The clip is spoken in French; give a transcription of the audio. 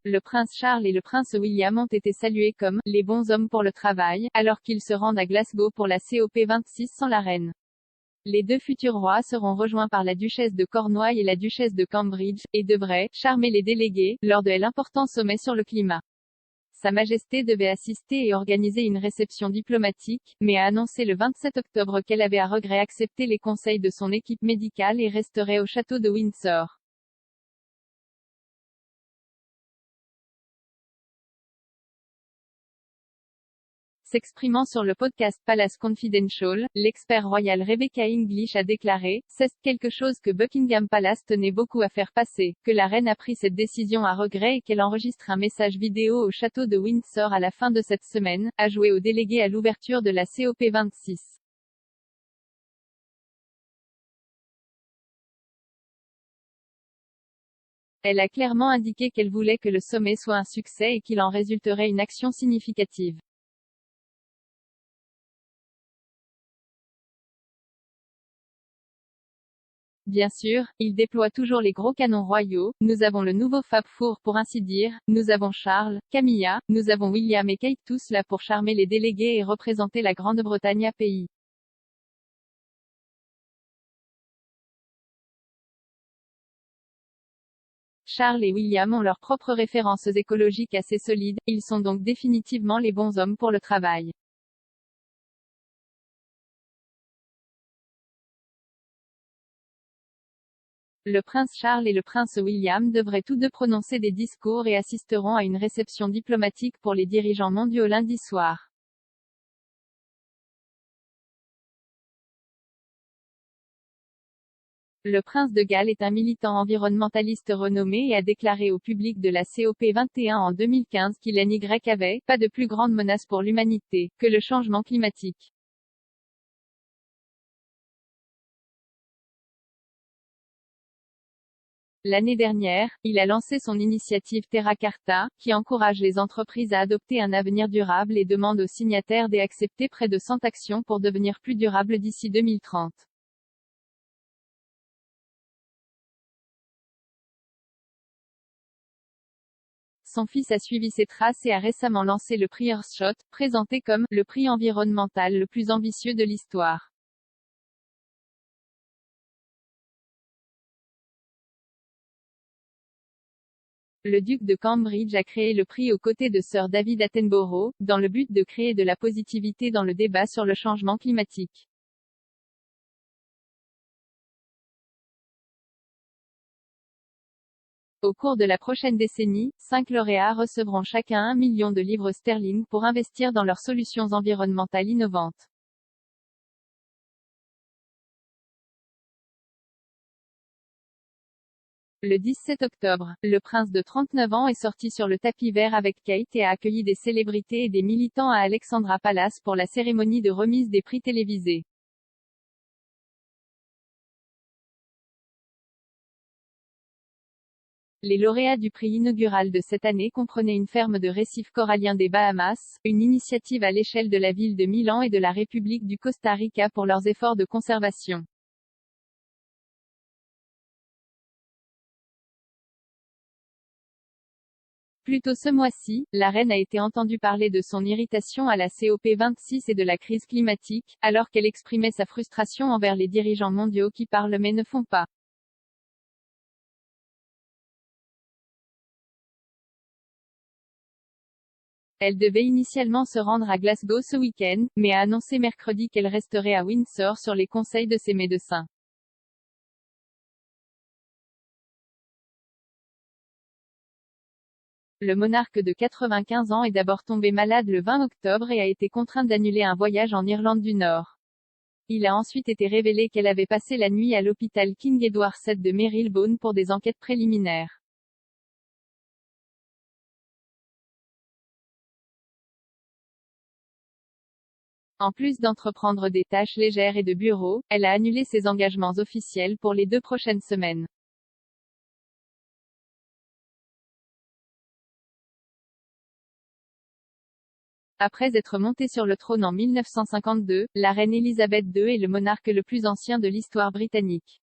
le prince Charles et le prince William ont été salués comme « les bons hommes pour le travail », alors qu'ils se rendent à Glasgow pour la COP26 sans la reine. Les deux futurs rois seront rejoints par la duchesse de Cornouailles et la duchesse de Cambridge, et devraient « charmer les délégués » lors de l'important sommet sur le climat. Sa Majesté devait assister et organiser une réception diplomatique, mais a annoncé le 27 octobre qu'elle avait à regret accepté les conseils de son équipe médicale et resterait au château de Windsor. S'exprimant sur le podcast Palace Confidential, l'expert royal Rebecca English a déclaré « C'est quelque chose que Buckingham Palace tenait beaucoup à faire passer, que la reine a pris cette décision à regret et qu'elle enregistre un message vidéo au château de Windsor à la fin de cette semaine, a joué aux délégués à l'ouverture de la COP26. Elle a clairement indiqué qu'elle voulait que le sommet soit un succès et qu'il en résulterait une action significative. Bien sûr, il déploie toujours les gros canons royaux, nous avons le nouveau Fab Four pour ainsi dire, nous avons Charles, Camilla, nous avons William et Kate tous là pour charmer les délégués et représenter la Grande-Bretagne à pays. Charles et William ont leurs propres références écologiques assez solides, ils sont donc définitivement les bons hommes pour le travail. Le prince Charles et le prince William devraient tous deux prononcer des discours et assisteront à une réception diplomatique pour les dirigeants mondiaux lundi soir. Le prince de Galles est un militant environnementaliste renommé et a déclaré au public de la COP21 en 2015 qu'il n'y avait pas de plus grande menace pour l'humanité que le changement climatique. L'année dernière, il a lancé son initiative Terra Carta, qui encourage les entreprises à adopter un avenir durable et demande aux signataires d'accepter près de 100 actions pour devenir plus durables d'ici 2030. Son fils a suivi ses traces et a récemment lancé le prix Earthshot, présenté comme « le prix environnemental le plus ambitieux de l'histoire ». Le duc de Cambridge a créé le prix aux côtés de Sir David Attenborough, dans le but de créer de la positivité dans le débat sur le changement climatique. Au cours de la prochaine décennie, 5 lauréats recevront chacun 1 million de livres sterling pour investir dans leurs solutions environnementales innovantes. Le 17 octobre, le prince de 39 ans est sorti sur le tapis vert avec Kate et a accueilli des célébrités et des militants à Alexandra Palace pour la cérémonie de remise des prix télévisés. Les lauréats du prix inaugural de cette année comprenaient une ferme de récifs coralliens des Bahamas, une initiative à l'échelle de la ville de Milan et de la République du Costa Rica pour leurs efforts de conservation. Plus tôt ce mois-ci, la reine a été entendue parler de son irritation à la COP26 et de la crise climatique, alors qu'elle exprimait sa frustration envers les dirigeants mondiaux qui parlent mais ne font pas. Elle devait initialement se rendre à Glasgow ce week-end, mais a annoncé mercredi qu'elle resterait à Windsor sur les conseils de ses médecins. Le monarque de 95 ans est d'abord tombé malade le 20 octobre et a été contraint d'annuler un voyage en Irlande du Nord. Il a ensuite été révélé qu'elle avait passé la nuit à l'hôpital King Edward VII de Marylebone pour des enquêtes préliminaires. En plus d'entreprendre des tâches légères et de bureau, elle a annulé ses engagements officiels pour les 2 prochaines semaines. Après être montée sur le trône en 1952, la reine Elisabeth II est le monarque le plus ancien de l'histoire britannique.